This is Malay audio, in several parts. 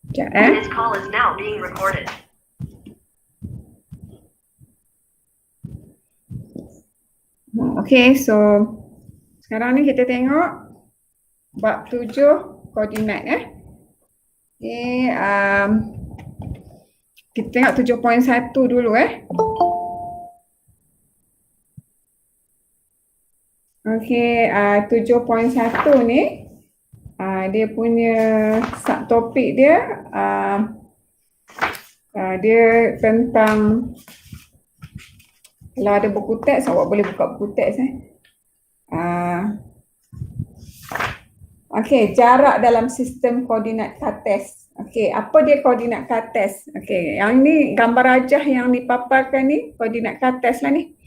Sekejap, This call is now being recorded. Okay, so sekarang ni kita tengok bab 7 koordinat Okay, kita tengok 7.1 dulu Okay, 7.1 ni dia punya subtopik dia dia tentang, kalau ada buku teks awak boleh buka buku teks Okey, jarak dalam sistem koordinat Cartesian. Okey, apa dia koordinat Cartesian? Okey, yang ni gambar rajah yang dipaparkan ni koordinat Cartesian lah ni.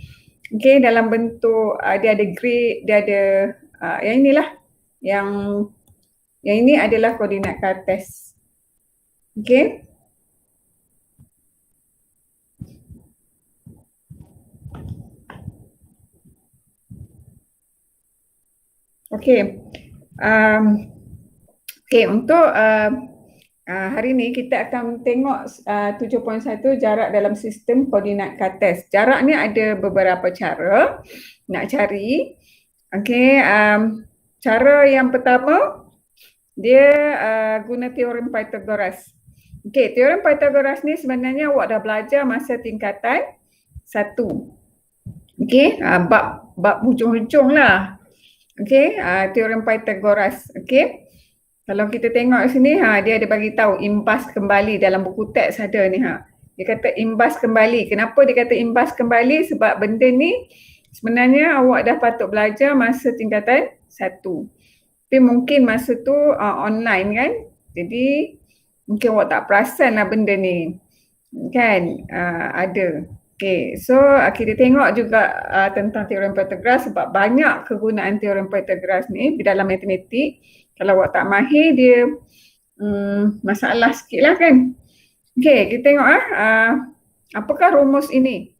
Okey, dalam bentuk dia ada grid, dia ada yang inilah, yang ini adalah koordinat Cartesian. Okey. Okey. Okey, untuk hari ni kita akan tengok 7.1 jarak dalam sistem koordinat Cartesian. Jarak ni ada beberapa cara nak cari. Okey, cara yang pertama dia guna teorem Pythagoras. Okey, teorem Pythagoras ni sebenarnya awak dah belajar masa tingkatan 1. Okey, bab hujung-hujung lah. Okey, teorem Pythagoras. Okey. Kalau kita tengok sini dia ada bagi tahu imbas kembali dalam buku teks ada ni Dia kata imbas kembali. Kenapa dia kata imbas kembali? Sebab benda ni sebenarnya awak dah patut belajar masa tingkatan 1. Tapi mungkin masa tu online kan. Jadi mungkin awak tak perasan lah benda ni. Kan ada. Okay, so kita tengok juga tentang teorem Pythagoras sebab banyak kegunaan teorem Pythagoras ni di dalam matematik. Kalau awak tak mahir dia masalah sikit lah kan. Okay, kita tengok apakah rumus ini.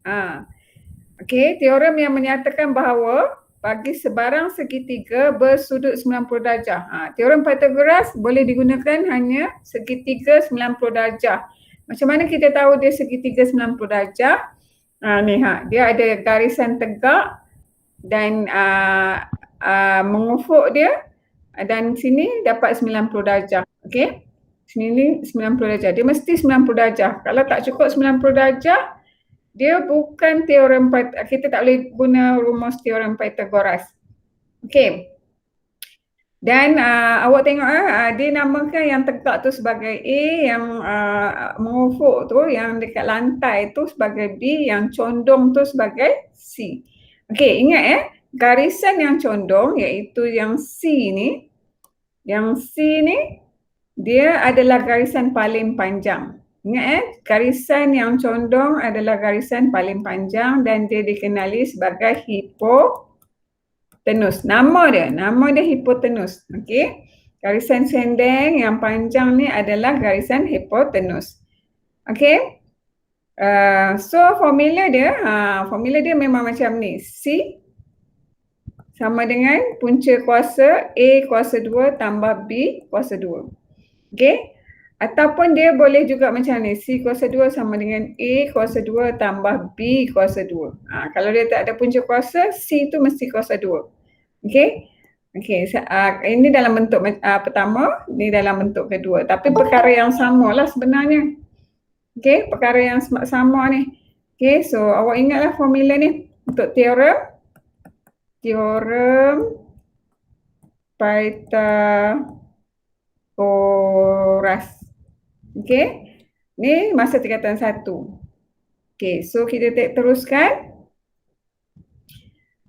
Okay, teorem yang menyatakan bahawa bagi sebarang segitiga bersudut 90 darjah. Teorem Pythagoras boleh digunakan hanya segitiga 90 darjah. Macam mana kita tahu dia segitiga 90 darjah? Dia ada garisan tegak dan mengufuk dia dan sini dapat 90 darjah. Okey. Sini 90 darjah. Dia mesti 90 darjah. Kalau tak cukup 90 darjah, dia bukan teorem kita tak boleh guna rumus teorem Pythagoras. Okey. Dan awak tengok dia namakan yang tegak tu sebagai A, yang mengufuk tu, yang dekat lantai tu sebagai B, yang condong tu sebagai C. Okey, ingat garisan yang condong iaitu yang C ni, dia adalah garisan paling panjang. Ingat garisan yang condong adalah garisan paling panjang dan dia dikenali sebagai hipotenus. Nama dia hipotenus. Okey. Garisan sendeng yang panjang ni adalah garisan hipotenus. Okey. So formula dia memang macam ni. C sama dengan punca kuasa A kuasa 2 tambah B kuasa 2. Okey. Ataupun dia boleh juga macam ni, C kuasa 2 sama dengan A kuasa 2 tambah B kuasa 2. Kalau dia tak ada punca kuasa, C tu mesti kuasa 2. Okey. Okey, ini dalam bentuk pertama, ini dalam bentuk kedua. Tapi perkara yang sama lah sebenarnya. Okey, perkara yang sama ni. Okey, so awak ingatlah formula ni untuk teorem Pythagoras. Okey, ni masa tingkatan 1. Okey, so kita teruskan.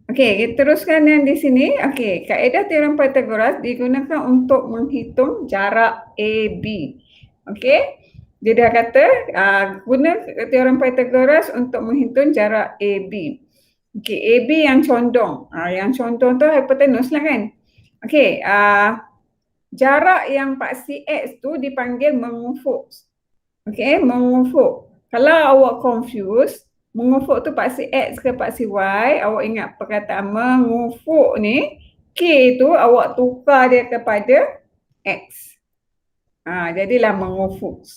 Okey, kita teruskan yang di sini. Okey, kaedah teorem Pythagoras digunakan untuk menghitung jarak AB. Okey, dia dah kata guna teorem Pythagoras untuk menghitung jarak AB. Okey, AB yang condong. Yang condong tu hipotenus lah kan. Okey, jarak yang paksi X tu dipanggil mengufuk. Okey, mengufuk. Kalau awak confuse, mengufuk tu paksi X ke paksi Y, awak ingat perkataan mengufuk ni, K tu awak tukar dia kepada X. Jadilah mengufuk.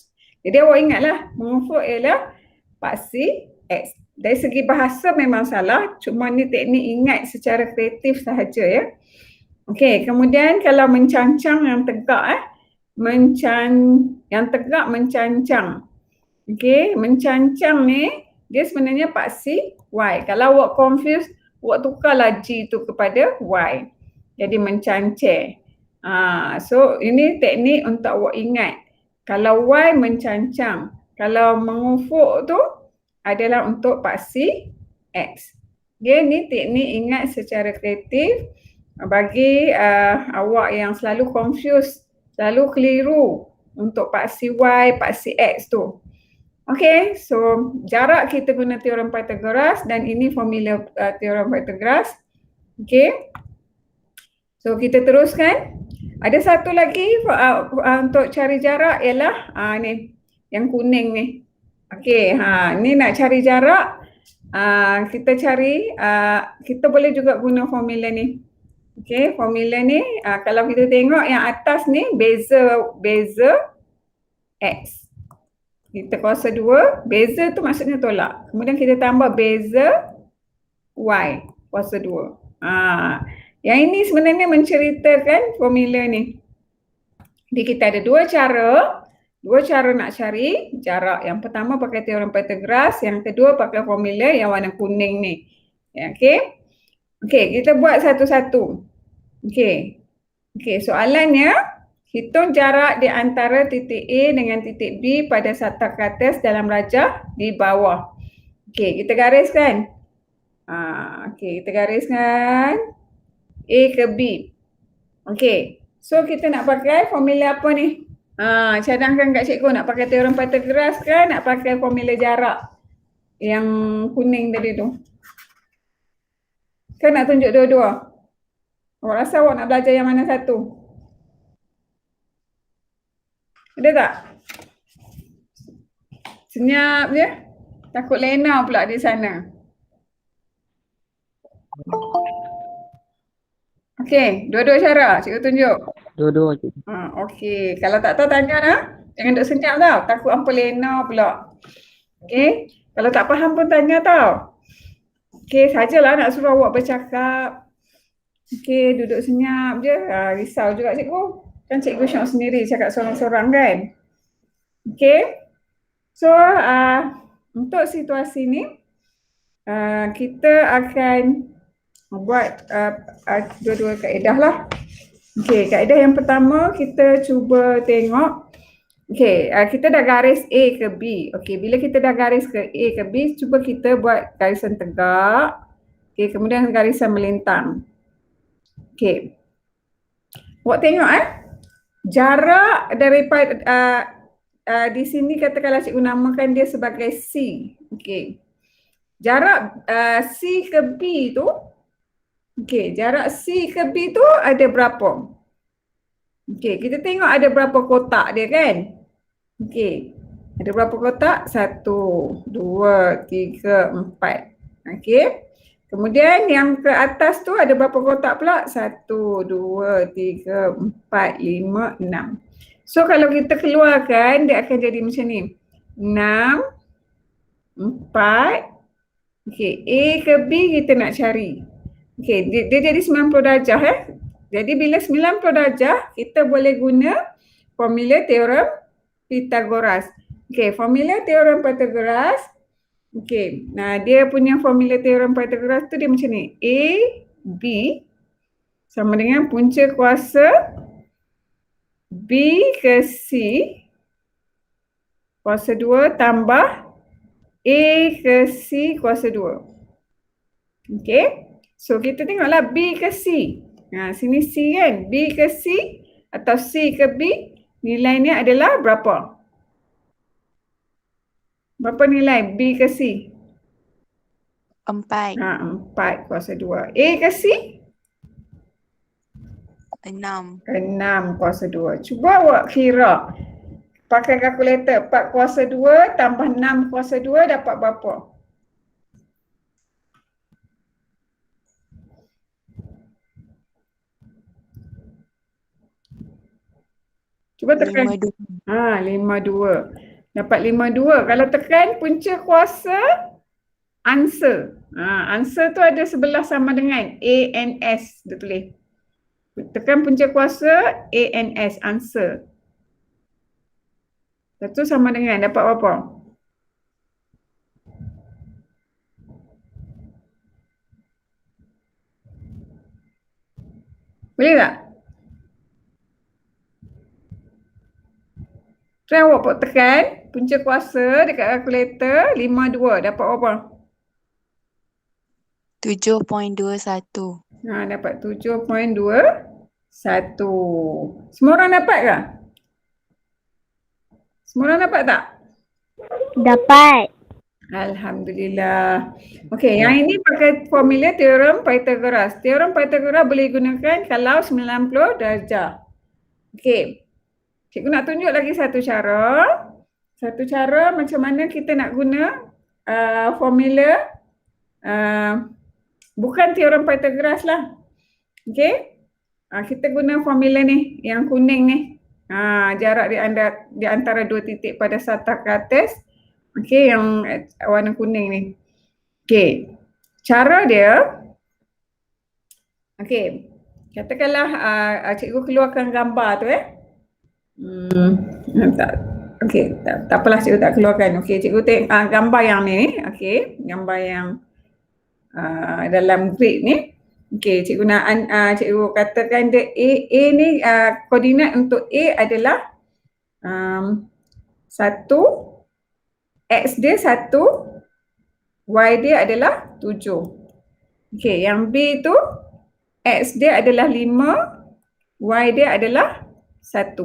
Jadi awak ingatlah, mengufuk ialah paksi X. Dari segi bahasa memang salah, cuma ni teknik ingat secara kreatif sahaja ya. Okey, kemudian kalau mencancang yang tegak yang tegak mencancang. Okey, mencancang ni dia sebenarnya paksi Y. Kalau awak confuse, awak tukarlah G tu kepada Y. Jadi mencancang. So ini teknik untuk awak ingat. Kalau Y mencancang, kalau mengufuk tu adalah untuk paksi X. Dia ni teknik ingat secara kreatif bagi awak yang selalu confuse, selalu keliru untuk paksi Y, paksi X tu. Okey, so jarak kita guna teorem Pythagoras dan ini formula teorem Pythagoras. Okey. So kita teruskan. Ada satu lagi untuk cari jarak ialah ni yang kuning ni. Okey, ni nak cari jarak. Kita cari kita boleh juga guna formula ni. Okey, formula ni kalau kita tengok yang atas ni beza X. Kita kuasa 2, beza tu maksudnya tolak. Kemudian kita tambah beza Y, kuasa 2. Yang ini sebenarnya menceritakan formula ni. Jadi kita ada dua cara nak cari jarak. Yang pertama pakai teorem Pythagoras, yang kedua pakai formula yang warna kuning ni. Ya, okey. Okey, kita buat satu-satu. Okey. Okey, soalannya hitung jarak di antara titik A dengan titik B pada satak atas dalam rajah di bawah. Okey, kita gariskan. Okey, kita gariskan A ke B. Okey, so kita nak pakai formula apa ni? Cadangkan kat cikgu, nak pakai teorem Pythagoras ke nak pakai formula jarak yang kuning tadi tu? Ke nak tunjuk dua-dua? Awak rasa awak nak belajar yang mana satu? Ada tak? Senyap je. Takut lena pula di sana. Okey, dua-dua cara cikgu tunjuk. Dua-dua cikgu. Okey, kalau tak tahu tanya dah. Jangan duk senyap tau. Takut hampa lena pula. Okey, kalau tak faham pun tanya tau. Okey, sajalah nak suruh awak bercakap. Okey, duduk senyap je. Risau juga cikgu. Kan cikgu syok sendiri cakap sorang-sorang kan. Okey. So, untuk situasi ni, kita akan buat dua-dua kaedah lah. Okey, kaedah yang pertama kita cuba tengok. Okey, kita dah garis A ke B. Okey, bila kita dah garis ke A ke B, cuba kita buat garisan tegak. Okey, kemudian garisan melintang. Okey. Awak tengok jarak daripada di sini katakanlah cikgu namakan dia sebagai C. Okey. Jarak C ke B tu, okey, jarak C ke B tu ada berapa? Okey, kita tengok ada berapa kotak dia kan? Okey. Ada berapa kotak? 1, 2, 3, 4. Okey. Kemudian yang ke atas tu ada berapa kotak pula? 1, 2, 3, 4, 5, 6. So kalau kita keluarkan dia akan jadi macam ni. 6, 4. Okey, A ke B kita nak cari. Okey, dia jadi 90 darjah Jadi bila 90 darjah kita boleh guna formula teorem Pythagoras. Okey, formula teorem Pythagoras. Okey, nah dia punya formula teorem Pythagoras tu dia macam ni. A, B sama dengan punca kuasa B ke C kuasa 2 tambah A ke C kuasa 2. Okey, so kita tengoklah B ke C. Sini C kan, B ke C atau C ke B, nilainya adalah berapa? Berapa nilai B ke C? 4. 4 kuasa 2. A ke C? 6. 6 kuasa 2. Cuba awak kira. Pakai kalkulator. 4 kuasa 2 tambah 6 kuasa 2 dapat berapa? Cuba tekan. 52. 52. Dapat 52. Kalau tekan punca kuasa answer. Answer tu ada sebelah sama dengan ANS dia tulis. Tekan punca kuasa ANS, answer. Lepas tu sama dengan dapat berapa? Boleh tak? Try awak tekan punca kuasa dekat kalkulator 52. Dapat berapa? 7.21. Dapat 7.21. Semua orang dapat ke? Semua orang dapat tak? Dapat. Alhamdulillah. Okey, yang ini pakai formula teorem Pythagoras. Teorem Pythagoras boleh gunakan kalau 90 darjah. Okey. Cikgu nak tunjuk lagi satu cara. Satu cara macam mana kita nak guna formula bukan teorem Pythagoras lah. Okey. Kita guna formula ni, yang kuning ni. Jarak di antara dua titik pada sata ke atas. Okey, yang warna kuning ni. Okey. Cara dia, okey, katakanlah cikgu keluarkan gambar tu Okey, tak apalah cikgu tak keluarkan. Okey, cikgu tengok gambar yang ni. Okey, gambar yang dalam grid ni. Okey, cikgu nak cikgu katakan dia A ni koordinat untuk A adalah 1, X dia 1, Y dia adalah 7. Okey, yang B tu X dia adalah 5, Y dia adalah 1.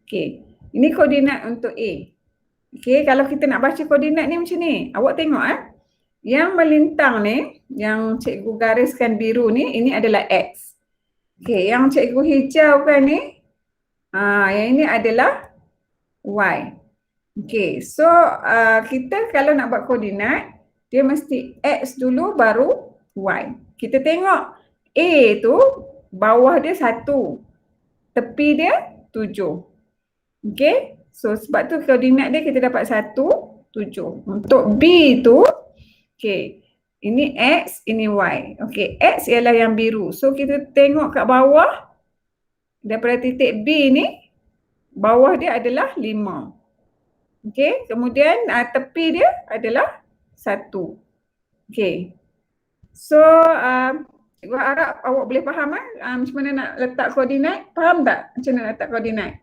Okey, ini koordinat untuk A. Okey, kalau kita nak baca koordinat ni macam ni. Awak tengok yang melintang ni, yang cikgu gariskan biru ni, ini adalah X. Okey, yang cikgu hijaukan ni, yang ini adalah Y. Okey, so kita kalau nak buat koordinat, dia mesti X dulu baru Y. Kita tengok A tu bawah dia 1, tepi dia 7. Okey, so sebab tu koordinat dia kita dapat 1, 7. Untuk B tu, okey, ini X, ini Y. Okey, X ialah yang biru. So kita tengok kat bawah, daripada titik B ni, bawah dia adalah 5. Okey, kemudian tepi dia adalah 1. Okey. So, cikgu harap awak boleh faham macam mana nak letak koordinat. Faham tak macam mana nak letak koordinat?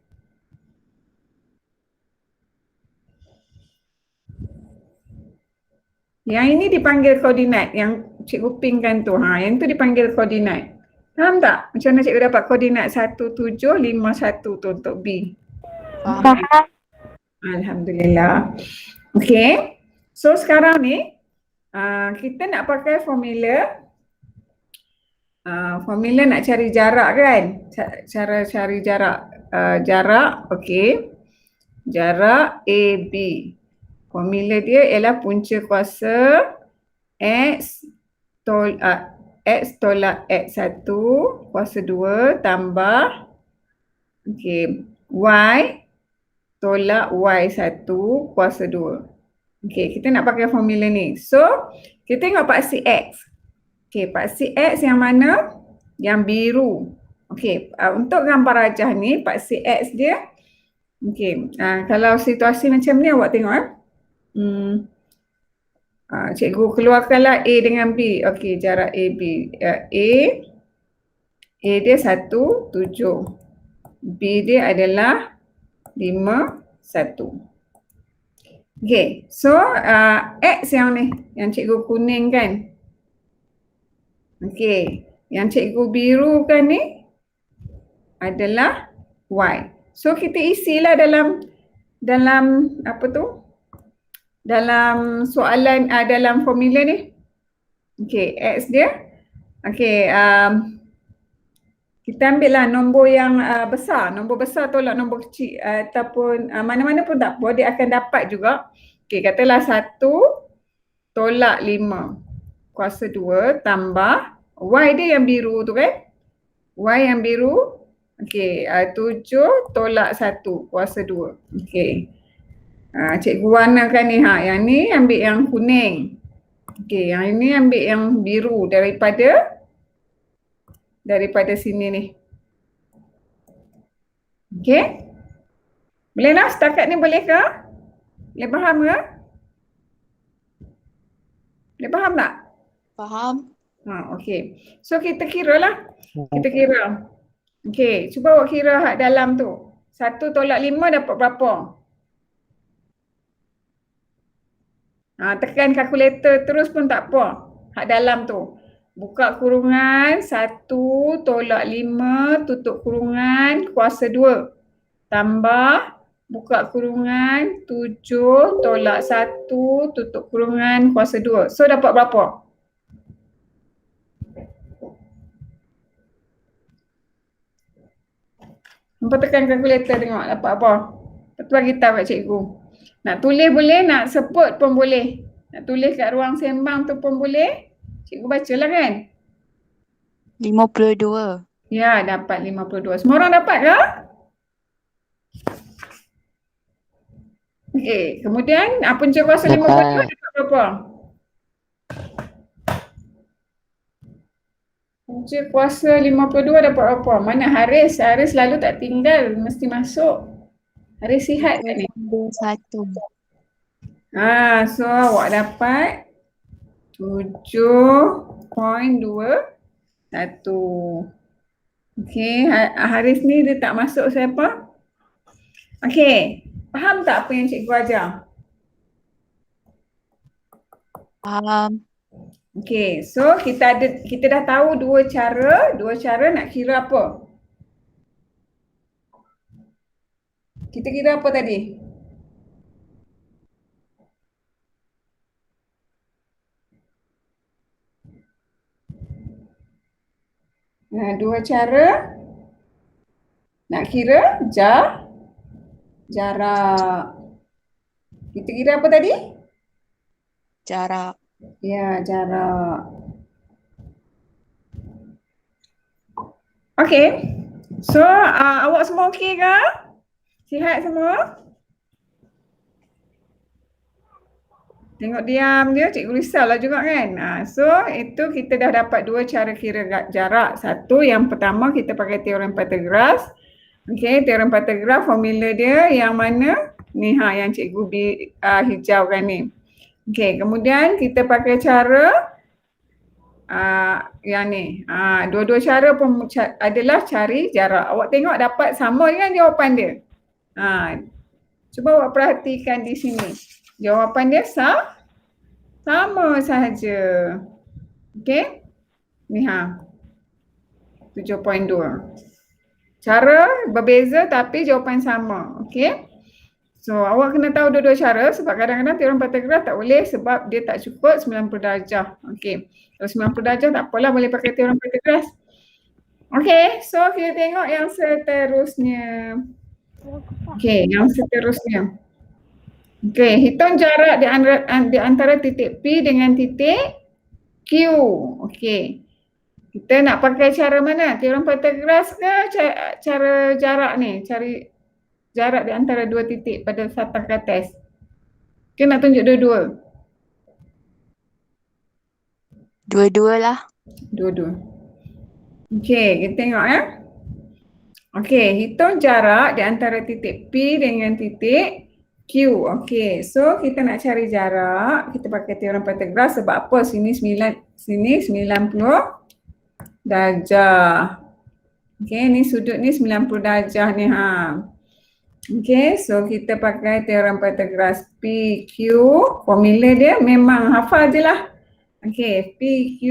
Yang ini dipanggil koordinat, yang cikgu pingkan tu. Yang tu dipanggil koordinat. Faham tak? Macam mana cikgu dapat koordinat 1751 tu untuk B? Faham. Alhamdulillah. Okey. So sekarang ni kita nak pakai formula. Formula nak cari jarak kan? Cara cari jarak. Jarak, okey. Jarak AB. Formula dia ialah punca kuasa X tolak X1 kuasa 2 tambah Y tolak Y1 kuasa 2. Okey, kita nak pakai formula ni. So, kita tengok paksi X. Okey, paksi X yang mana? Yang biru. Okey, untuk gambar rajah ni, paksi X dia. Okey, kalau situasi macam ni awak tengok cikgu keluarkanlah A dengan B. Okey, jarak AB. A dia 1, 7. B dia adalah 5, 1. Okay, so X yang ni, yang cikgu kuning kan. Okay, yang cikgu biru kan ni adalah Y. So kita isilah dalam apa tu? Dalam soalan, dalam formula ni. Okay, X dia. Okay, kita ambil lah nombor yang besar. Nombor besar tolak nombor kecil ataupun mana-mana pun tak apa. Dia akan dapat juga. Okey, katalah 1 tolak 5 kuasa 2 tambah Y dia yang biru tu kan. Y yang biru Okey, 7 tolak 1 kuasa 2. Okey. Cikgu warnakan ni. Yang ni ambil yang kuning. Okey, yang ini ambil yang biru daripada sini ni. Okey? Boleh lah setakat ni, boleh ke? Boleh faham ke? Boleh faham tak? Faham? Okey. So kita kira lah. Kita kira. Okey, cuba awak kira hak dalam tu. 1 tolak 5 dapat berapa? Tekan kalkulator terus pun tak apa. Hak dalam tu. Buka kurungan 1 tolak 5 tutup kurungan kuasa 2. Tambah buka kurungan 7 tolak 1 tutup kurungan kuasa 2. So dapat berapa? Hampa tekan kalkulator tengok dapat apa. Lepas tu bagi tahu kat cikgu. Nak tulis boleh, nak sebut pun boleh. Nak tulis kat ruang sembang tu pun boleh. Cikgu bacalah kan? 52. Ya, dapat 52. Semua orang dapat ke? Okey, kemudian punca kuasa 52 dapat berapa? Punca kuasa 52 dapat berapa? Mana Haris? Haris selalu tak tinggal, mesti masuk. Haris sihat kan ni? 21. So awak dapat 7.21. Okey, Haris ni dia tak masuk siapa? Okey, faham tak apa yang cikgu ajar? Faham. Okey, so kita dah tahu dua cara nak kira apa? Kita kira apa tadi? Dua cara nak kira jarak. Kita kira apa tadi? Jarak. Ya, jarak. Okey. So, awak semua okey ke? Sihat semua? Tengok diam dia, cikgu risaulah juga kan. So, itu kita dah dapat dua cara kira jarak. Satu, yang pertama kita pakai teorem Pythagoras. Okey, teorem Pythagoras formula dia yang mana? Ni yang cikgu hijaukan ni. Okey, kemudian kita pakai cara yang ni. Dua-dua cara pun adalah cari jarak. Awak tengok dapat sama kan jawapan dia? Cuba awak perhatikan di sini. Jawapan dia sama sahaja. Okey? Ni 7.2. Cara berbeza tapi jawapan sama. Okey? So awak kena tahu dua-dua cara sebab kadang-kadang teorem Pythagoras tak boleh sebab dia tak cukup 90 darjah. Okey. Kalau 90 darjah tak apalah, boleh pakai teorem Pythagoras. Okey, so kita tengok yang seterusnya. Okey, yang seterusnya. Okey, hitung jarak di antara titik P dengan titik Q. Okey. Kita nak pakai cara mana? Teorem Pythagoras ke cara jarak ni? Cari jarak di antara dua titik pada satang kates. Kita nak tunjuk dua-dua. Dua-dua lah. Dua-dua. Okey, kita tengok ya. Okey, hitung jarak di antara titik P dengan titik Q. Okey, so kita nak cari jarak, kita pakai teorem Pythagoras sebab apa? Sini 90 darjah. Okey, ni sudut ni 90 darjah ni Okey, so kita pakai teorem Pythagoras PQ. Formula dia memang hafal je lah. Okey, PQ.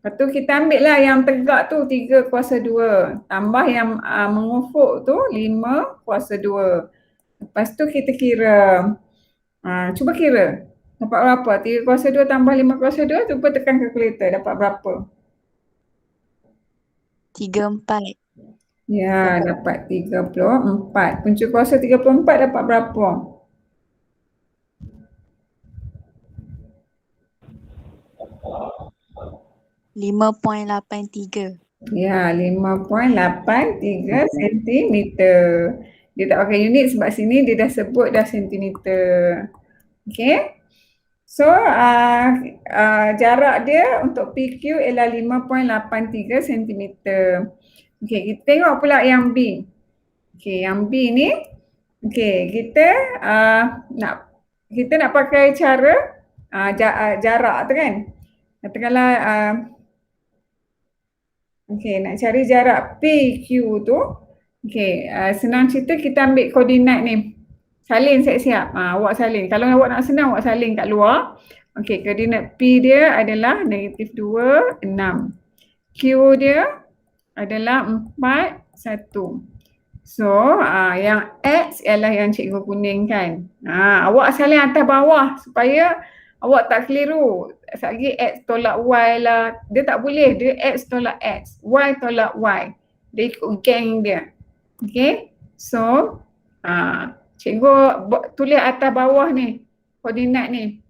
Lepas tu kita ambil lah yang tegak tu 3 kuasa 2. Tambah yang mengufuk tu 5 kuasa 2. Lepas tu kita kira. Cuba kira. Dapat berapa? 3 kuasa 2 tambah 5 kuasa 2. Cuba tekan kalkulator. Dapat berapa? 34. Ya, dapat 34. Punca kuasa 34 dapat berapa? 5.83. Ya, 5.83 sentimeter. Dia tak pakai unit sebab sini dia dah sebut dah sentimeter. Okey. So, jarak dia untuk PQ ialah 5.83 sentimeter. Okey, kita tengok pula yang B. Okey, yang B ni, okey, kita nak pakai cara jarak tu kan. Katakanlah okey, nak cari jarak PQ tu. Okey, senang cerita kita ambil koordinat ni. Salin siap-siap. Awak salin. Kalau awak nak senang, awak salin kat luar. Okey, koordinat P dia adalah -2, 6. Q dia adalah 4, 1. So, yang X ialah yang cikgu kuningkan. Awak salin atas bawah supaya awak tak keliru. Lagi X tolak Y lah. Dia tak boleh. Dia X tolak X. Y tolak Y. Dia ikut geng dia. Okay. So, cikgu tulis atas bawah ni. Koordinat ni.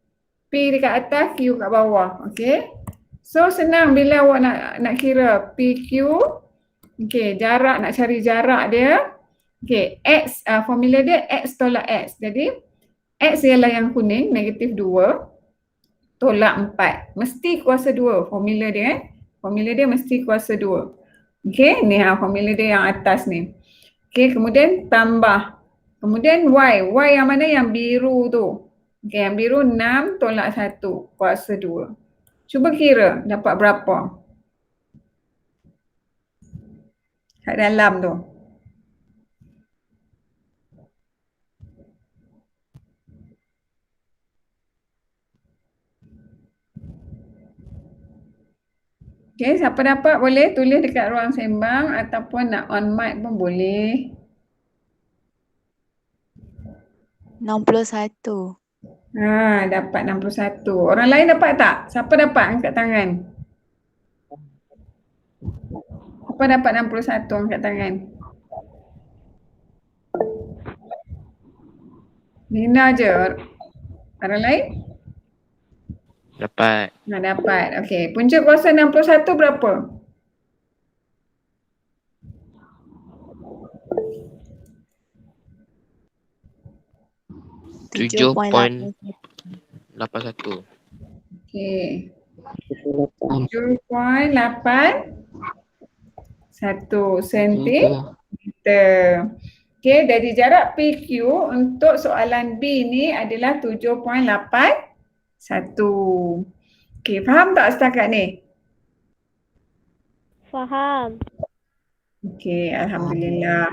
P dekat atas, Q kat bawah. Okay. So, senang bila awak nak kira PQ. Okay. Jarak, nak cari jarak dia. Okay. X, formula dia X tolak X. Jadi, X ialah yang kuning, -2. Tolak 4. Mesti kuasa 2 formula dia. Formula dia mesti kuasa 2. Okey, ni formula dia yang atas ni. Okey, kemudian tambah. Kemudian Y. Y yang mana? Yang biru tu. Okey, yang biru 6 tolak 1 kuasa 2. Cuba kira dapat berapa? Kat dalam tu. Okey, siapa dapat boleh tulis dekat ruang sembang ataupun nak on mic pun boleh. 61. Dapat 61. Orang lain dapat tak? Siapa dapat? Angkat tangan. Siapa dapat 61? Angkat tangan. Nina je. Orang lain? Dapat. Dapat. Okey. Punca kuasa 61 berapa? Tujuh poin 81. Okey. 7.81 sentimeter. Okey, dari jarak PQ untuk soalan B ni adalah 7.81. Okey, faham tak setakat ni? Faham. Okey, Alhamdulillah.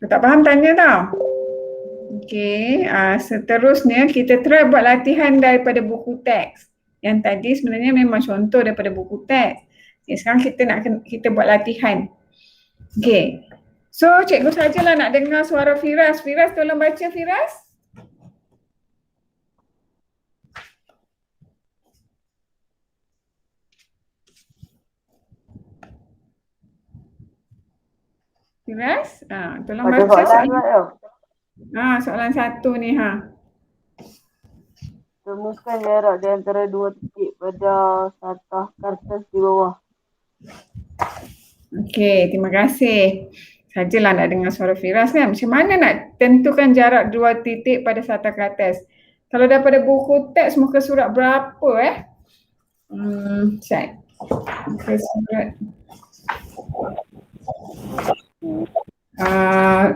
Kalau tak faham tanya tau. Okey, seterusnya kita try buat latihan daripada buku teks. Yang tadi sebenarnya memang contoh daripada buku teks. Okay, sekarang kita buat latihan. Okey. So, cikgu sajalah nak dengar suara Firas. Firas, tolong baca Firas. Firas, tolong baca soalan. Soalan 1 ni Temukan jarak di antara dua titik pada satah kertas di bawah. Okey, terima kasih. Sajalah nak dengar suara Firas kan. Macam mana nak tentukan jarak dua titik pada satah kertas? Kalau daripada buku teks muka surat berapa Syed. Muka surat.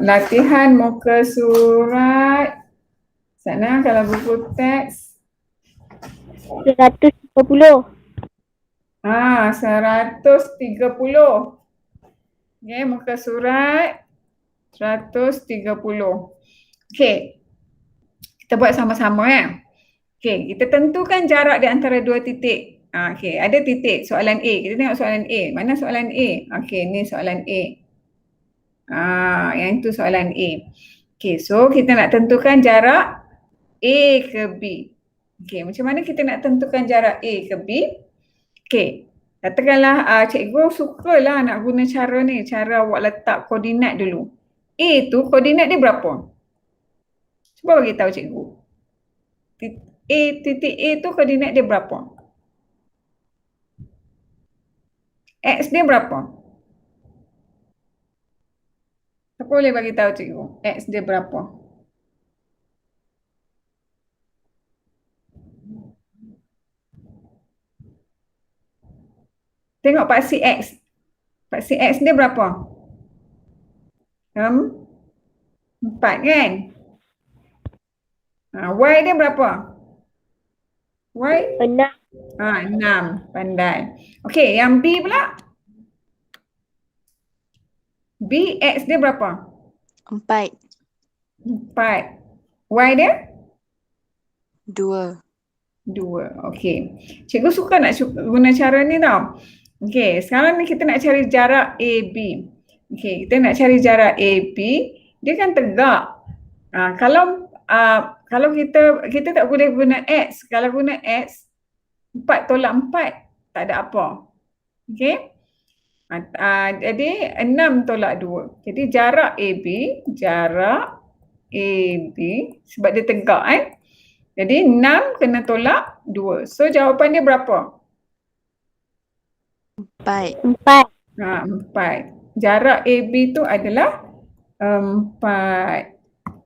Latihan muka surat. Sana kalau buku teks 130. 130. Okey, muka surat 130. Okey. Kita buat sama-sama Okey, kita tentukan jarak di antara dua titik. Okey, ada titik soalan A. Kita tengok soalan A. Mana soalan A? Okey, ni soalan A. Yang itu soalan A. Okey, so kita nak tentukan jarak A ke B. Okey, macam mana kita nak tentukan jarak A ke B? Okey, katakanlah cikgu sukalah nak guna cara ni, cara awak letak koordinat dulu. A tu koordinat dia berapa? Cuba bagi tahu cikgu. Titik A tu koordinat dia berapa? X dia berapa? Siapa boleh bagi tahu cikgu? X dia berapa? Tengok paksi X. Paksi X dia berapa? 4 kan? Y dia berapa? Y? 6. 6. Pandai. Okey, yang B pula? B, X dia berapa? 4. 4. Y dia? 2. 2. Okey. Cikgu suka nak guna cara ni tau. Okey, sekarang ni kita nak cari jarak AB. Okey, kita nak cari jarak AB. Dia kan tegak. Kalau kita tak boleh guna X. Kalau guna X, 4 tolak 4 tak ada apa. Okey. Jadi 6 tolak 2. Jadi jarak AB sebab dia tegak kan. Jadi 6 kena tolak 2. So jawapan dia berapa? 4. 4. 4. Jarak AB tu adalah 4.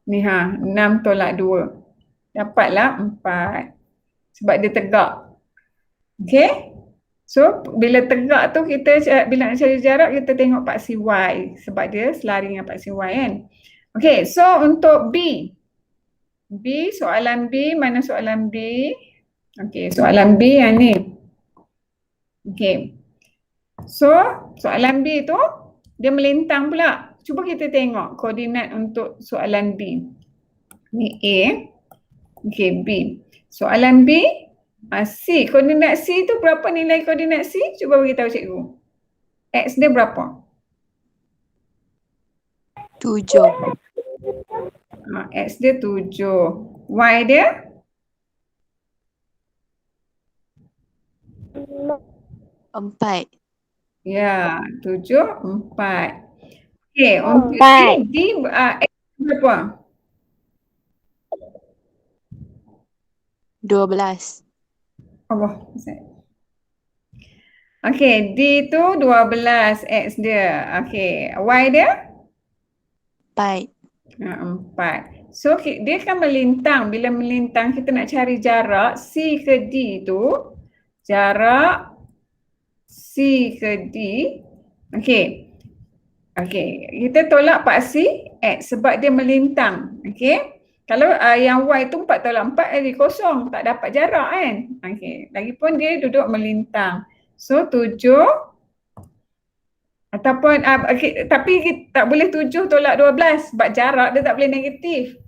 Ni 6 tolak 2. Dapatlah 4. Sebab dia tegak. Okey? So bila tegak tu bila nak cari jarak kita tengok paksi Y. Sebab dia selari dengan paksi Y kan. Okey, so untuk B. Soalan B, mana soalan B? Okey, soalan B yang ni. Okey. So, soalan B tu dia melintang pula. Cuba kita tengok koordinat untuk soalan B. Ni A. Okey, B. Soalan B, C. Koordinat C tu berapa nilai koordinat C? Cuba beritahu cikgu. X dia berapa? 7. X dia 7. Y dia? 4. Ya, 7, 4. Okey, untuk Empat. D, X berapa? 12. Allah. Okey, D tu 12 X dia. Okey, Y dia? 4. 4. So dia kan melintang. Bila melintang kita nak cari jarak C ke D tu. Jarak C ke D. Okey. Okey, kita tolak paksi X sebab dia melintang. Okey. Kalau yang Y tu 4 tolak 4 jadi kosong. Tak dapat jarak kan. Okey. Lagipun dia duduk melintang. So 7 ataupun okay, tapi kita tak boleh 7 tolak 12 sebab jarak dia tak boleh negatif.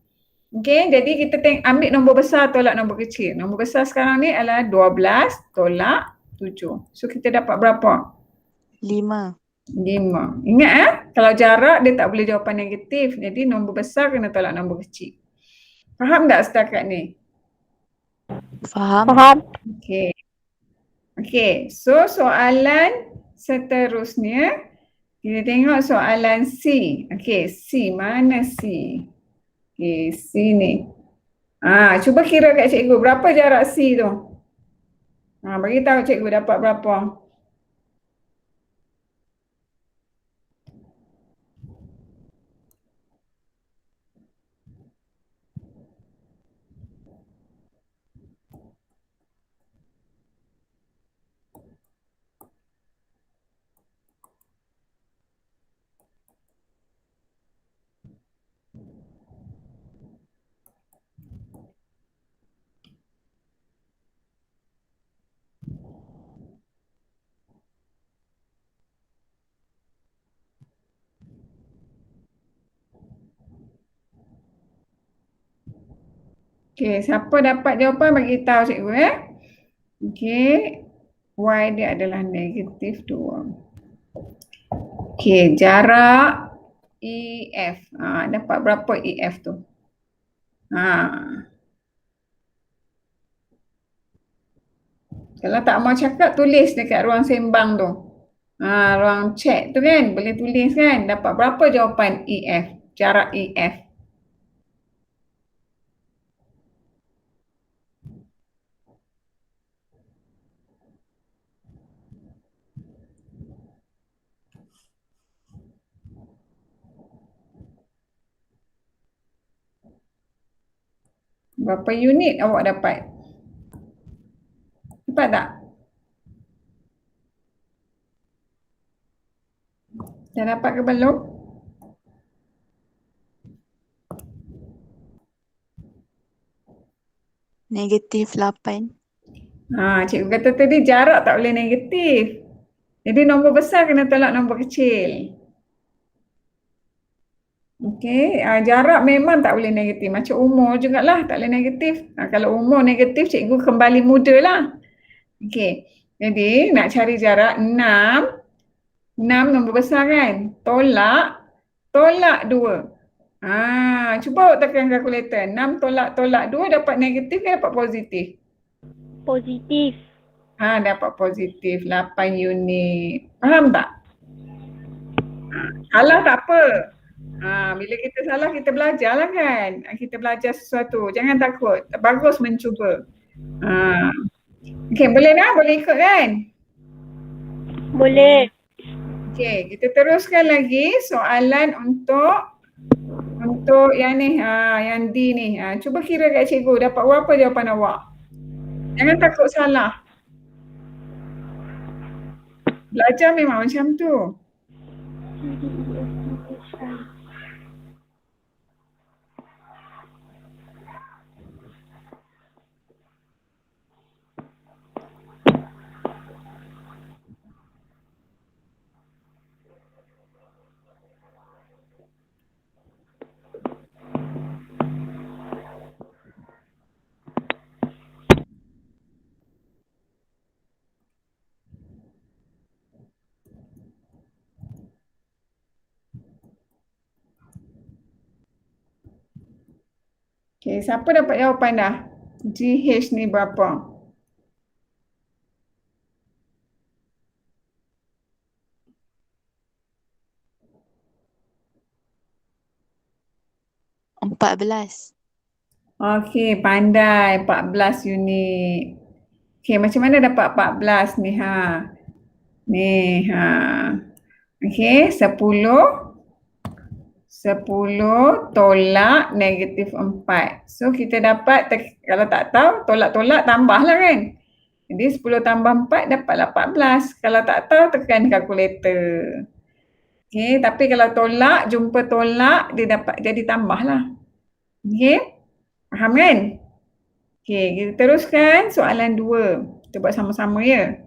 Okey, jadi kita ambil nombor besar tolak nombor kecil. Nombor besar sekarang ni adalah 12 tolak 7. So kita dapat berapa? 5. 5. Ingat kalau jarak dia tak boleh jawapan negatif. Jadi nombor besar kena tolak nombor kecil. Faham tak setakat ni? Faham? Faham? Okey. Okey, so soalan seterusnya kita tengok soalan C. Okey, C mana C? Okey, C ni. Cuba kira kat cikgu berapa jarak C tu? Bagi tahu cikgu dapat berapa? Okey, siapa dapat jawapan bagi tahu cikgu ya. Okey. Y dia adalah negatif 2. Okey, jarak EF. Dapat berapa EF tu? Kalau tak mau cakap, tulis dekat ruang sembang tu. Ruang chat tu kan, boleh tulis kan. Dapat berapa jawapan EF? Jarak EF. Berapa unit awak dapat? Dapat tak? Dah dapat ke belum? Negatif 8. Cikgu kata tadi jarak tak boleh negatif. Jadi nombor besar kena tolak nombor kecil. Okey, jarak memang tak boleh negatif. Macam umur jugalah tak boleh negatif. Kalau umur negatif, cikgu kembali muda lah. Okey, jadi nak cari jarak 6. 6 nombor besar kan? Tolak 2. Cuba awak tekan kalkulator. 6 tolak 2 dapat negatif ke dapat positif? Positif. Dapat positif 8 unit. Faham tak? Salah tak apa. Bila kita salah kita belajar lah kan. Kita belajar sesuatu. Jangan takut. Bagus mencuba. Okey, boleh dah? Boleh ikut kan? Boleh. Okey, kita teruskan lagi soalan untuk yang ni, yang D ni. Cuba kira kat cikgu dapat berapa jawapan awak. Jangan takut salah. Belajar memang macam tu. Okey, siapa dapat jawapan dah? GH ni berapa? $14. Okey, pandai 14 unit. Okey, macam mana dapat 14 ni Ni Okey, 10 tolak negatif 4. So kita dapat, kalau tak tahu tolak-tolak tambahlah kan. Jadi 10 tambah 4 dapatlah 14. Kalau tak tahu tekan kalkulator. Okey, tapi kalau tolak, jumpa tolak dia dapat jadi tambahlah. Okey, faham kan? Okey, kita teruskan soalan 2. Kita buat sama-sama ya.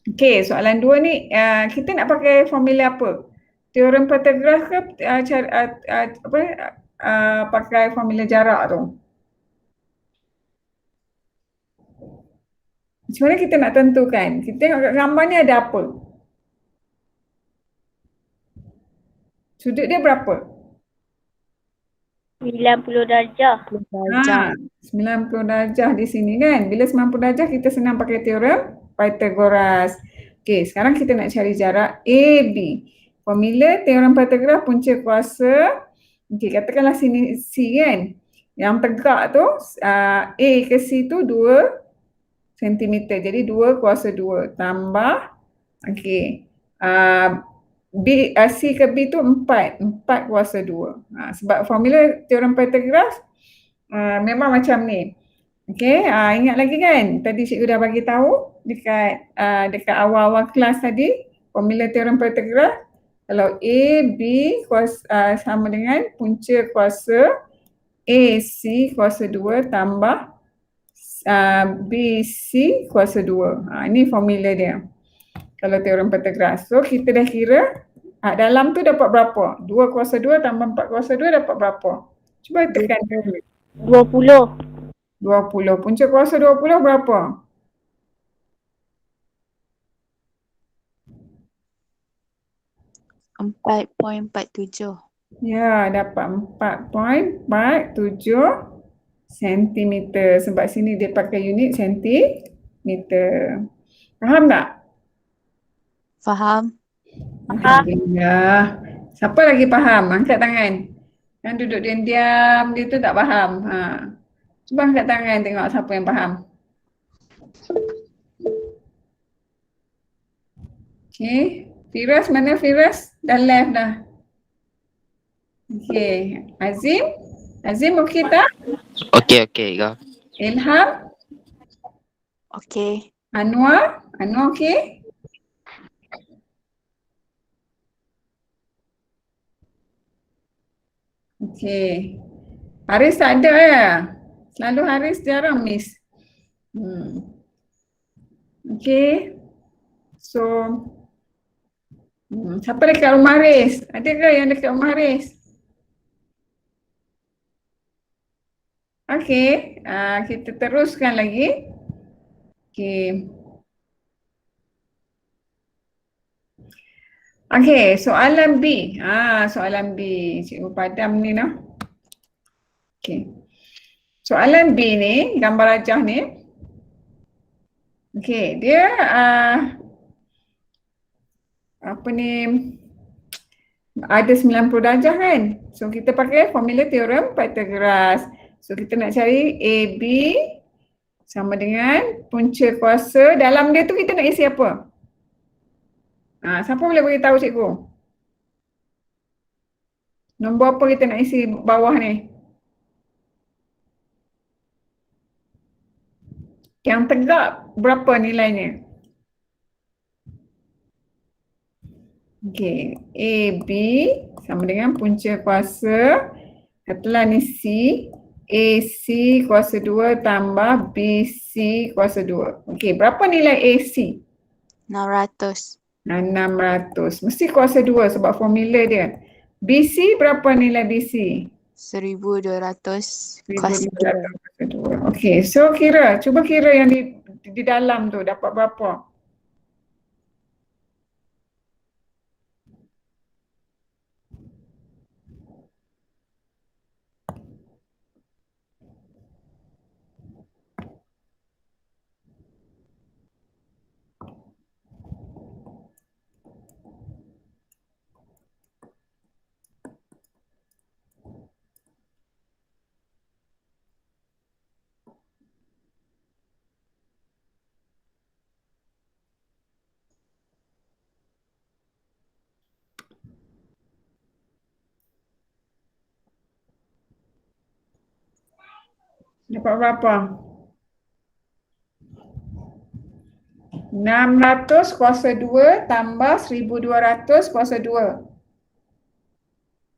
Okey, soalan 2 ni kita nak pakai formula apa? Teorem Pythagoras ke pakai formula jarak tu? Macam mana kita nak tentukan? Kita tengok kat gambar ni ada apa? Sudut dia berapa? 90 darjah. 90 darjah di sini kan. Bila 90 darjah kita senang pakai teorem Pythagoras. Okey, sekarang kita nak cari jarak AB. Formula teorem Pythagoras punca kuasa. Okey, katakanlah sini C kan. Yang tegak tu A ke C tu 2 cm. Jadi 2 kuasa 2 tambah C ke B tu 4 kuasa 2. Sebab formula teorem Pythagoras memang macam ni. Okey, ingat lagi kan? Tadi cikgu dah bagi tahu dekat awal-awal kelas tadi, formula teorem Pythagoras kalau A, B sama dengan punca kuasa AC kuasa 2 tambah BC kuasa 2. Ini formula dia. Kalau teorem Pythagoras. So kita dah kira dalam tu dapat berapa? 2 kuasa 2 tambah 4 kuasa 2 dapat berapa? Cuba tekan dulu. 20. 20. Punca kuasa 20 berapa? 4.47. Ya, dapat 4.47 cm. Sebab sini dia pakai unit sentimeter. Faham tak? Faham? Alhamdulillah. Siapa lagi faham? Angkat tangan. Yang duduk diam-diam, dia tu tak faham. Cuba angkat tangan tengok siapa yang faham. Okey. Firas mana Firas? Dah left dah. Okey. Azim? Azim okey tak? Okey, okey, go. Ilham, Okey. Anwar, Anwar okey? Okey. Haris tak ada ya? Selalu Haris jarang miss. Okey. So, siapa dekat rumah Haris? Ada ke yang dekat rumah Haris? Okey, kita teruskan lagi. Okey. Okey, soalan B. Soalan B. Cikgu padam ni noh. Okey. Soalan B ni, gambar rajah ni. Okey, dia apa ni, ada 90 darjah kan? So kita pakai formula teorem Pythagoras. So kita nak cari AB sama dengan punca kuasa. Dalam dia tu kita nak isi apa? Siapa boleh beritahu cikgu? Nombor apa kita nak isi bawah ni? Yang tegak berapa nilainya? Okey, AB sama dengan punca kuasa, katalah ni C, AC kuasa 2 tambah BC kuasa 2. Okey, berapa nilai AC? 600. 600. Mesti kuasa 2 sebab formula dia. BC berapa nilai BC? 1200 kuasa 2. Okey, so cuba kira yang di dalam tu dapat berapa? Dapat berapa? 600 kuasa 2 tambah 1200 kuasa 2.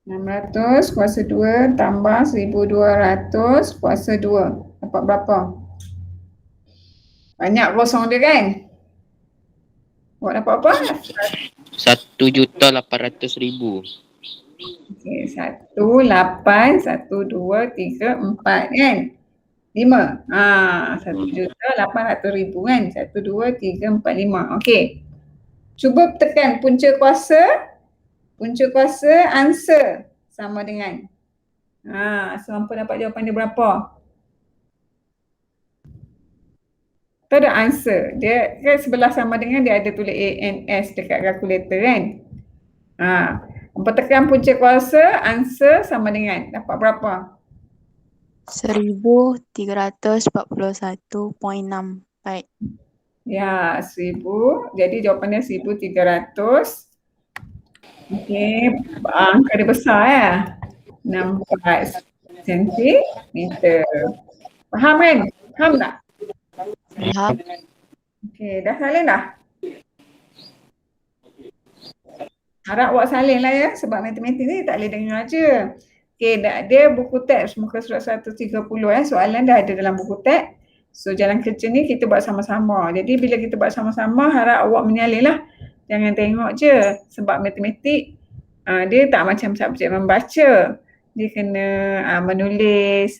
600 kuasa 2 tambah 1200 kuasa 2. Dapat berapa? Banyak kosong dia kan? Awak dapat apa? 1,800,000. Okey, 1, 8, 1, 2, 3, 4 kan? 5. 1,800,000 kan? 1, 2, 3, 4, 5. Okey. Cuba tekan punca kuasa. Punca kuasa answer sama dengan. So hampa dapat jawapan dia berapa? Tu ada answer. Dia kan sebelah sama dengan dia ada tulis ANS dekat kalkulator kan? Hampa tekan punca kuasa, answer sama dengan. Dapat berapa? 1341.64. Ya, 1000. Jadi jawapannya 1300. Okey, angka dia besar ya. 64 sentimeter. Faham kan? Faham tak? Faham? Okey, dah salin dah? Harap awak salin lah ya, sebab matematik ni tak boleh dengar je. Okey, dia buku teks muka surat 130 soalan dah ada dalam buku teks. So jalan kerja ni kita buat sama-sama. Jadi bila kita buat sama-sama, harap awak menyalin lah. Jangan tengok je, sebab matematik dia tak macam subjek membaca. Dia kena menulis,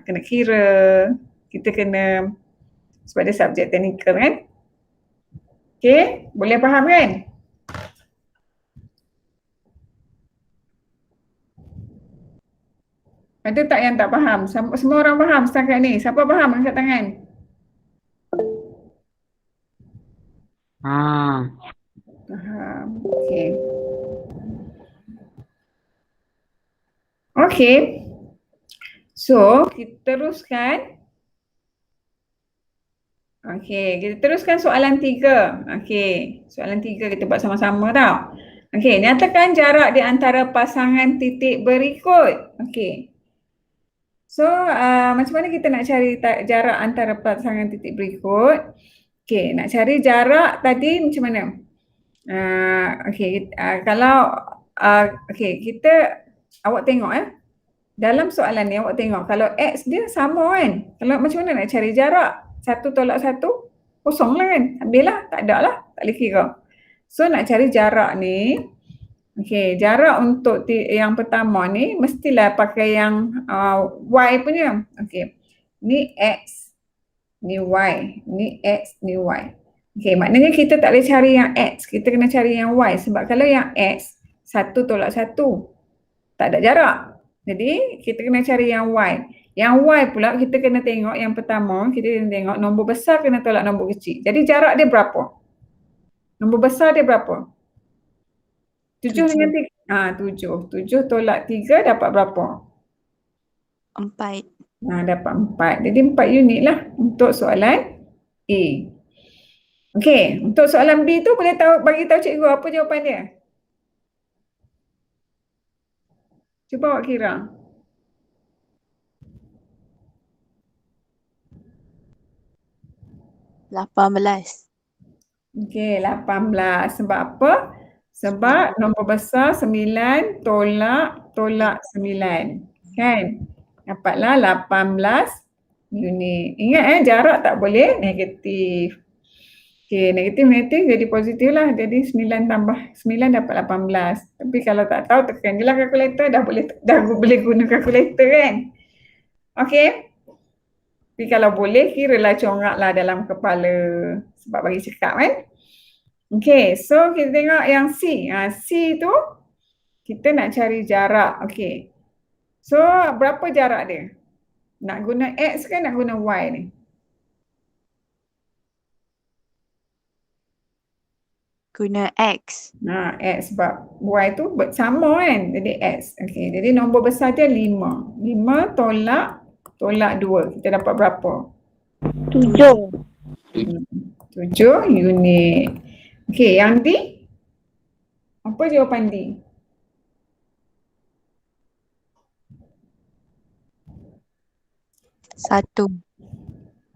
kena kira, kita kena, sebab dia subjek teknikal kan. Okey, boleh faham kan? Ada tak yang tak faham? Semua orang faham setakat ni. Siapa faham angkat tangan? Faham. Okey. Okey. So, kita teruskan. Okey, kita teruskan soalan 3. Okey, soalan 3 kita buat sama-sama tau. Okey, nyatakan jarak di antara pasangan titik berikut. Okey. So, macam mana kita nak cari jarak antara pasangan titik berikut? Okey, nak cari jarak tadi macam mana? Kalau awak tengok dalam soalan ni awak tengok kalau X dia sama kan. Kalau macam mana nak cari jarak? 1 tolak 1, kosong lah kan. Habislah, tak ada lah, tak boleh kira. So nak cari jarak ni, jarak untuk yang pertama ni mestilah pakai yang Y punya. Ni X, ni Y, ni X, ni Y. Maknanya kita tak boleh cari yang X, kita kena cari yang Y. Sebab kalau yang X, 1 tolak 1, tak ada jarak. Jadi kita kena cari yang Y. Yang Y pula kita kena tengok yang pertama, kita kena tengok nombor besar kena tolak nombor kecil. Jadi jarak dia berapa? Nombor besar dia berapa? 7 dengan 3. 7. 7 tolak 3 dapat berapa? 4. Dapat 4. Jadi 4 unit lah untuk soalan A. Okey, untuk soalan B tu boleh bagi tahu cikgu apa jawapan dia? Cuba awak kira. $18. Okey, 18. Sebab apa? Sebab nombor besar 9 tolak 9. Kan? Dapatlah 18 unit. Ingat jarak tak boleh negatif. Okey, negatif jadi positif lah. Jadi 9 tambah 9 dapat 18. Tapi kalau tak tahu tekan je lah kalkulator, dah boleh guna kalkulator kan. Okey. Tapi kalau boleh kiralah coraklah dalam kepala sebab bagi cekap kan. Okey, so kita tengok yang C. C tu kita nak cari jarak. Okey. So berapa jarak dia? Nak guna X ke nak guna Y ni? Guna X. X sebab Y tu sama kan. Jadi X. Okey, jadi nombor besar dia 5. 5 tolak 2. Kita dapat berapa? 7. 7 unit. Okey, yang D? Apa jawapan D? 1.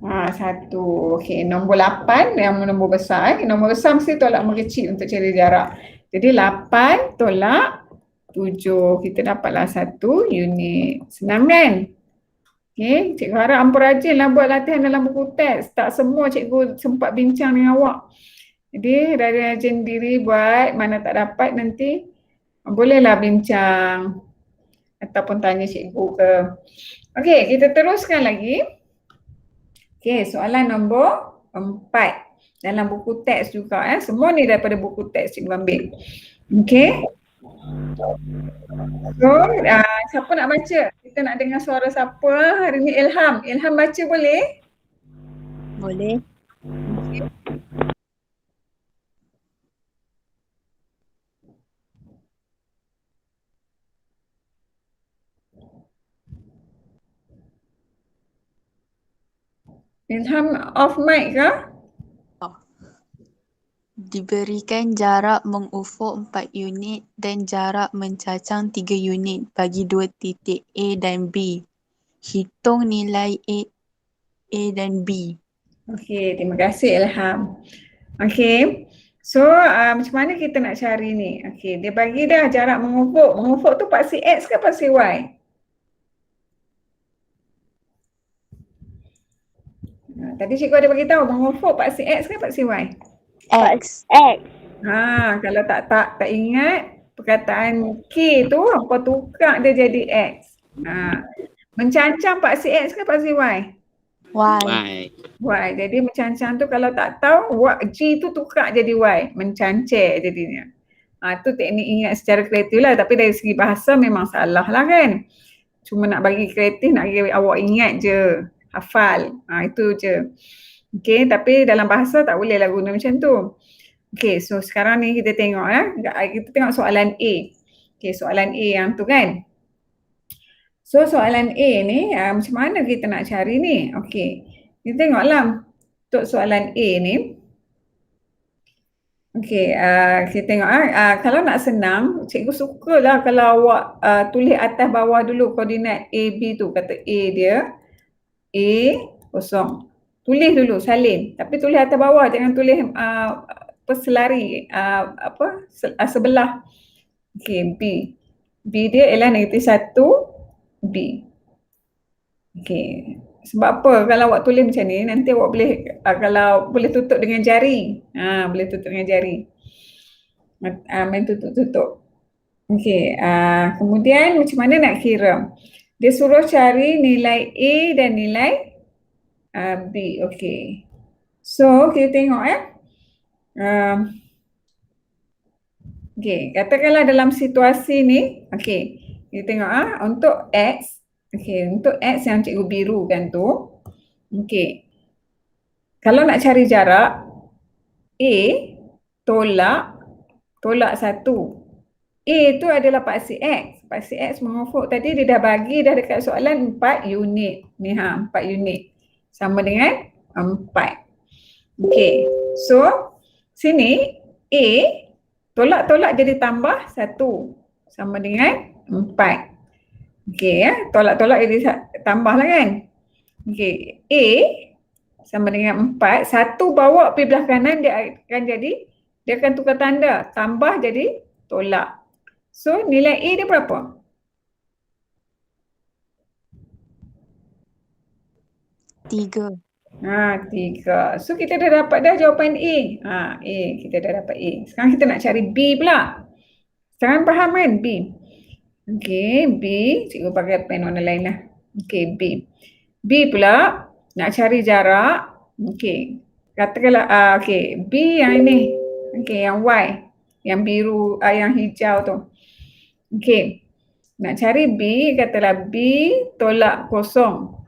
1. Okey, nombor 8 yang nombor besar. Nombor besar mesti tolak nombor kecil untuk cari jarak. Jadi 8 tolak 7. Kita dapatlah 1 unit. Senang kan? Okey, cikgu harap hampa rajinlah buat latihan dalam buku teks. Tak semua cikgu sempat bincang dengan awak. Jadi rajin diri buat, mana tak dapat nanti bolehlah bincang ataupun tanya cikgu ke. Okey, kita teruskan lagi. Okey, soalan nombor 4 dalam buku teks juga. Semua ni daripada buku teks cikgu ambil. Okey. So, siapa nak baca? Kita nak dengar suara siapa? Hari ni Ilham. Ilham baca boleh? Boleh. Ilham off mic ke? Diberikan jarak mengufuk 4 unit dan jarak mencacang 3 unit bagi 2 titik A dan B. Hitung nilai A dan B. Okey, terima kasih Ilham. Okey. So, macam mana kita nak cari ni? Okey, dia bagi dah jarak mengufuk. Mengufuk tu paksi X ke paksi Y? Tadi cikgu ada bagi tahu mengufuk paksi X ke paksi Y? X. Kalau tak ingat perkataan K tu apa tukar dia jadi X. Mencancang paksi X ke paksi Y? Y. Y. Jadi mencancang tu kalau tak tahu G tu tukar jadi Y, mencancir jadinya. Tu teknik ingat secara kreatif lah, tapi dari segi bahasa memang salah lah kan. Cuma nak bagi kreatif, nak bagi awak ingat je, hafal. Itu je. Okey, tapi dalam bahasa tak boleh lah guna macam tu. Okey, so sekarang ni kita tengok kita tengok soalan A. Okey, soalan A yang tu kan. So soalan A ni macam mana kita nak cari ni? Okey, kita tengoklah untuk soalan A ni. Okey, kita tengok kalau nak senang, cikgu sukalah kalau awak tulis atas bawah dulu koordinat A, B tu. Kata A dia, A kosong. Tulis dulu, salin. Tapi tulis atas bawah, jangan tulis selari, sebelah. Okey, B. B dia ialah -1, B. Okey. Sebab apa kalau awak tulis macam ni, nanti awak boleh, kalau boleh tutup dengan jari. Boleh tutup dengan jari. Main tutup-tutup. Okey, kemudian macam mana nak kira? Dia suruh cari nilai A dan nilai B. Okey. So, kita tengok okey, katakanlah dalam situasi ni, okey, kita tengok untuk X, okey, untuk X yang cikgu birukan tu, okey, kalau nak cari jarak, A tolak 1. A tu adalah paksi X. Paksi X mengufuk tadi dia dah bagi dah dekat soalan 4 unit. Ni 4 unit. Sama dengan 4. Okey. So, sini A tolak-tolak jadi tambah 1. Sama dengan 4. Okey tolak-tolak jadi tambah lah kan. Okey. A sama dengan 4. 1 bawa pergi belah kanan dia akan tukar tanda. Tambah jadi tolak. So, nilai A dia berapa? Tiga. 3. So, kita dah dapat dah jawapan A. A. Kita dah dapat A. Sekarang kita nak cari B pula. Sekarang faham kan B? Okey, B. Cikgu pakai pen warna lain lah. Okey, B. B pula nak cari jarak. Okey. Katakanlah, okey. B yang ini. Okey, yang Y. Yang biru, yang hijau tu. Okey, nak cari B, katalah B tolak 0.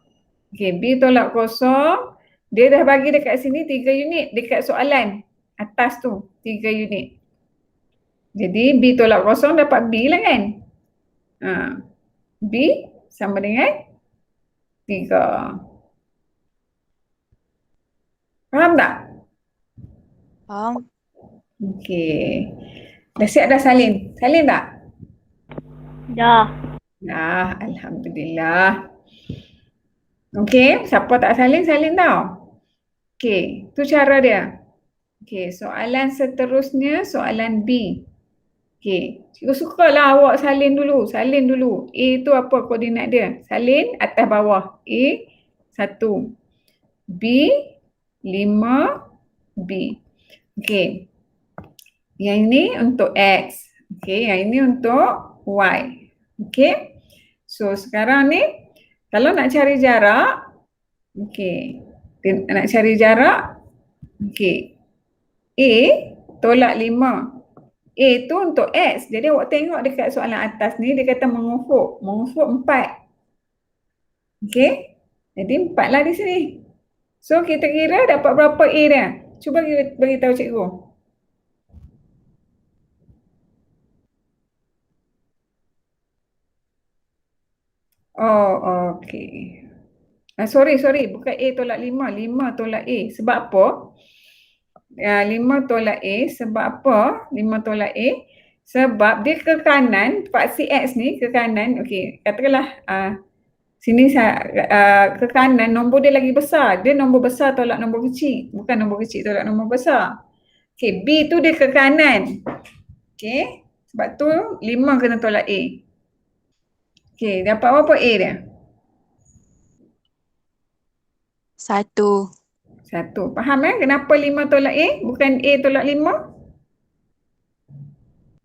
Okey, B tolak 0, dia dah bagi dekat sini 3 unit dekat soalan atas tu, 3 unit. Jadi B tolak 0 dapat B lah kan? B sama dengan 3. Faham tak? Faham? Okey. Dah siap dah salin? Salin tak? Dah. Alhamdulillah. Okey, siapa tak salin, salin tau. Okey, tu cara dia. Okey, soalan seterusnya, soalan B. Okey, cikgu sukalah awak salin dulu. A tu apa koordinat dia? Salin atas bawah. A 1. B 5. B. Okey. Yang ini untuk X. Okey, yang ini untuk Y. Okey. So sekarang ni kalau nak cari jarak, okey. Nak cari jarak, okey. A tolak 5. A tu untuk X. Jadi awak tengok dekat soalan atas ni dia kata mengufuk. Mengufuk 4. Okey. Jadi 4 lah di sini. So kita kira dapat berapa A dia? Cuba beritahu cikgu. Oh, okey. Sorry. Bukan A tolak 5. 5 tolak A. Sebab apa? 5 tolak A. Sebab apa? 5 tolak A. Sebab dia ke kanan. Paksi X ni ke kanan. Okey. Katakanlah sini ke kanan nombor dia lagi besar. Dia nombor besar tolak nombor kecil. Bukan nombor kecil tolak nombor besar. Okey. B tu dia ke kanan. Okey. Sebab tu 5 kena tolak A. Okey, dapat berapa A dia? 1. 1. Faham kenapa 5 tolak A? Bukan A tolak 5?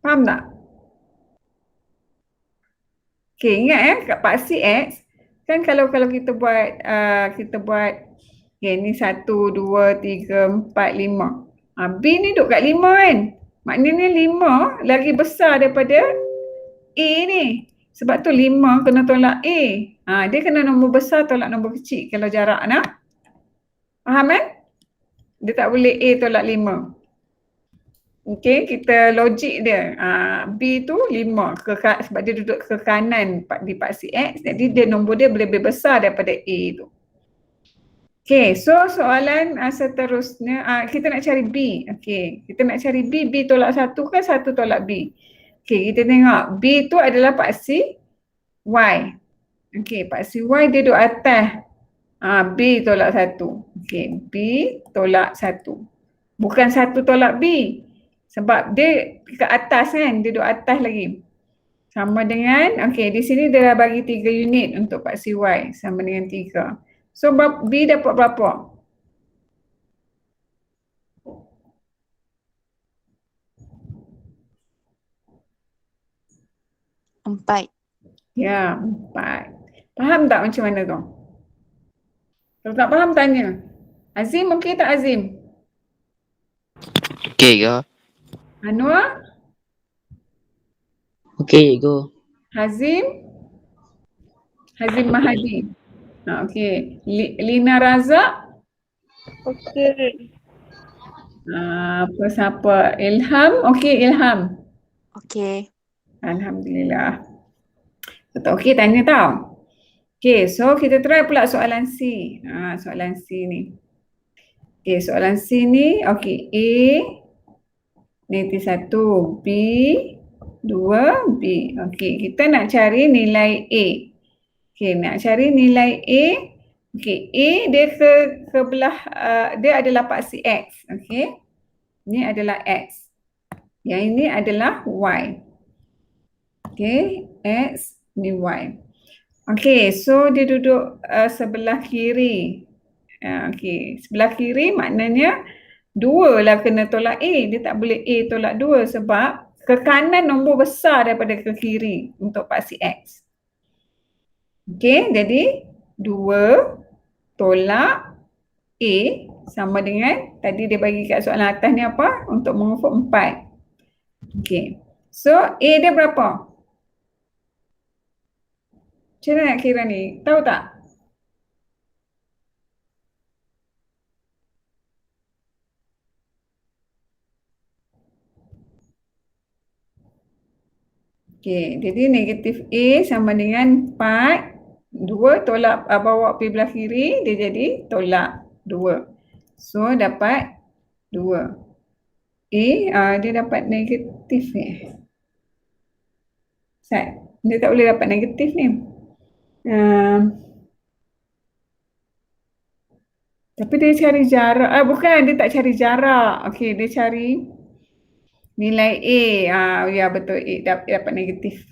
Faham tak? Okey, ingat kat paksi X, kan kalau kita buat, okey ni 1, 2, 3, 4, 5. B ni duduk kat 5 kan? Maknanya 5 lagi besar daripada A ni. Sebab tu 5 kena tolak A. Dia kena nombor besar tolak nombor kecil kalau jarak nak. Faham Dia tak boleh A tolak 5. Okey, kita logik dia. B tu 5 sebab dia duduk ke kanan di paksi X. Jadi dia nombor dia lebih besar daripada A tu. Okey, so soalan seterusnya, kita nak cari B. Okey, kita nak cari B, B tolak 1 ke 1 tolak B? Okey, kita tengok B tu adalah paksi Y. Okey, paksi Y dia duduk atas. B tolak 1. Okey, B tolak 1. Bukan 1 tolak B. Sebab dia ke atas kan, dia duduk atas lagi. Sama dengan, okey, di sini dia dah bagi 3 unit untuk paksi Y. Sama dengan 3. So, B dapat berapa? Empat. Ya, 4. Faham tak macam mana tu? Kalau tak faham, tanya. Azim, okey tak Azim? Okey ke? Anwar? Okey cikgu. Hazim? Hazim Mahadi. Okey. Lina Razak? Okey. Apa siapa? Ilham? Okey, Ilham. Okey. Alhamdulillah. Betul. Okey, tanya tau. Okey, so kita try pula soalan C. Soalan C ni. Okey, soalan C ni, okey, A negatif 1, B 2, B. Okey, kita nak cari nilai A. Okey, nak cari nilai A. Okey, A dia ke belah, dia adalah paksi X. Okey, ini adalah X. Yang ini adalah Y. Okey, X ni Y. Okey, so dia duduk sebelah kiri. Okey, sebelah kiri maknanya 2 lah kena tolak A. Dia tak boleh A tolak 2 sebab ke kanan nombor besar daripada ke kiri untuk paksi X. Okey, jadi 2 tolak A sama dengan, tadi dia bagi kat soalan atas ni apa? Untuk mengufuk 4. Okey, so A dia berapa? Macam mana nak kira ni? Tahu tak? Okey, jadi negatif A sama dengan 4. 2 tolak, bawa pergi belah kiri, dia jadi tolak 2. So, dapat 2. A, dia dapat negatif ni. Dia tak boleh dapat negatif ni. Tapi dia cari jarak. Bukan, dia tak cari jarak. Okey, dia cari nilai A. Ya, betul. A dapat negatif.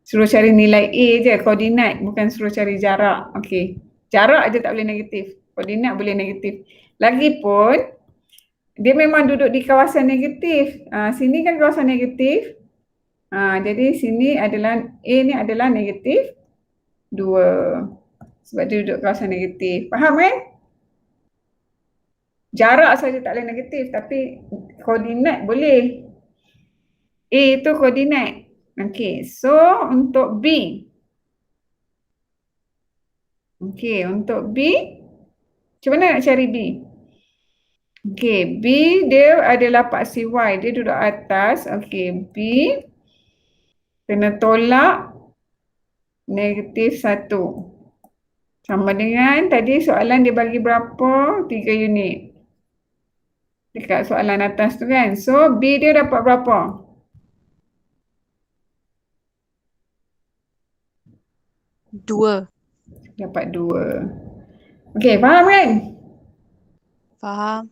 Suruh cari nilai A je, koordinat, bukan suruh cari jarak. Okey. Jarak je tak boleh negatif. Koordinat boleh negatif. Lagipun, dia memang duduk di kawasan negatif. Sini kan kawasan negatif. Jadi sini adalah, A ni adalah negatif 2. Sebab dia duduk kawasan negatif. Faham kan? Jarak saja tak boleh negatif, tapi koordinat boleh. A itu koordinat. Okey, so untuk B. Okey, untuk B, macam mana nak cari B? Okey, B dia adalah paksi Y. Dia duduk atas. Okey, B kena tolak negatif 1. Sama dengan tadi soalan dia bagi berapa? 3 unit. Dekat soalan atas tu kan. So, B dia dapat berapa? Dua. Dapat 2. Okey, faham kan? Faham.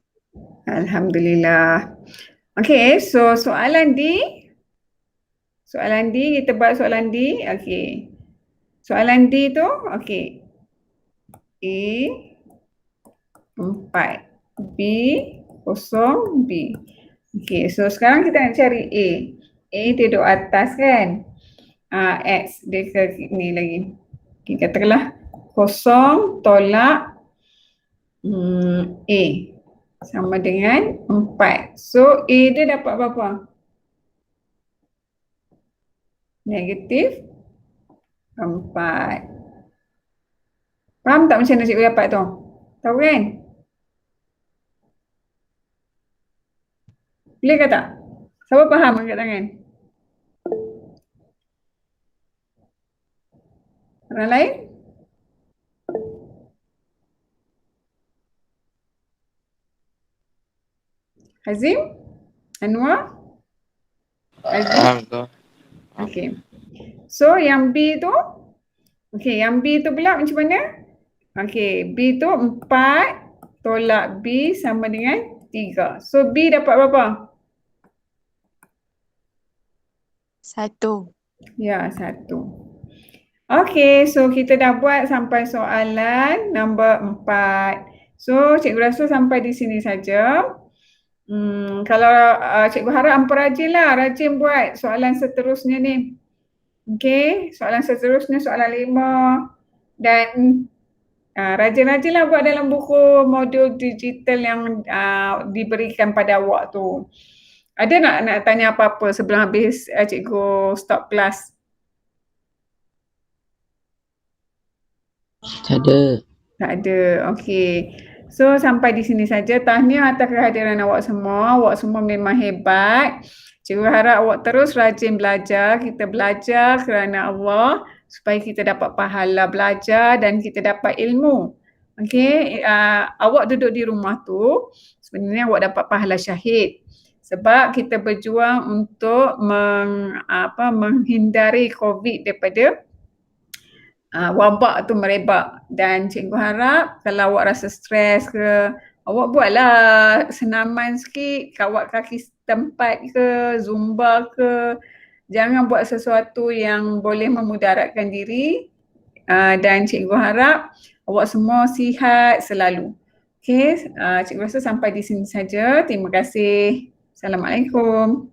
Alhamdulillah. Okey, so soalan D. Soalan D, kita buat soalan D. Okey. Soalan D tu, okey. A 4. B 0, B. Okey, so sekarang kita nak cari A. A dia duduk atas kan? X dia ke ni lagi. Okay, katakanlah 0 tolak A sama dengan 4. So A dia dapat berapa? Negatif 4. Faham tak macam mana cikgu dapat tu? Tahu kan? Boleh ke tak? Siapa faham angkat tangan? Orang lain? Hazim? Anwar? Hazim? Faham kau? Okey. So yang B tu, yang B tu pula macam mana? Okey, B tu 4 tolak B sama dengan 3. So B dapat berapa? 1. Ya, 1. Okey, so kita dah buat sampai soalan nombor 4. So cikgu rasa sampai di sini saja. Kalau cikgu harap hampa rajin buat soalan seterusnya ni. Okey, soalan seterusnya soalan 5 dan rajin-rajinlah buat dalam buku modul digital yang diberikan pada awak tu. Ada nak tanya apa-apa sebelum habis cikgu stop kelas? Tak ada. Tak ada. Okey. So sampai di sini saja. Tahniah atas kehadiran awak semua. Awak semua memang hebat. Cikgu harap awak terus rajin belajar. Kita belajar kerana Allah supaya kita dapat pahala belajar dan kita dapat ilmu. Okey, awak duduk di rumah tu sebenarnya awak dapat pahala syahid. Sebab kita berjuang untuk menghindari COVID daripada wabak tu merebak, dan cikgu harap kalau awak rasa stres ke, awak buatlah senaman sikit, kawat kaki setempat ke, zumba ke. Jangan buat sesuatu yang boleh memudaratkan diri, dan cikgu harap awak semua sihat selalu. Okey, cikgu rasa sampai di sini saja. Terima kasih. Assalamualaikum.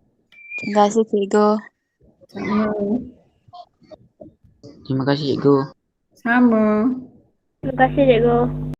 Terima kasih cikgu. Sama. Terima kasih cikgu. Sama. Terima kasih cikgu.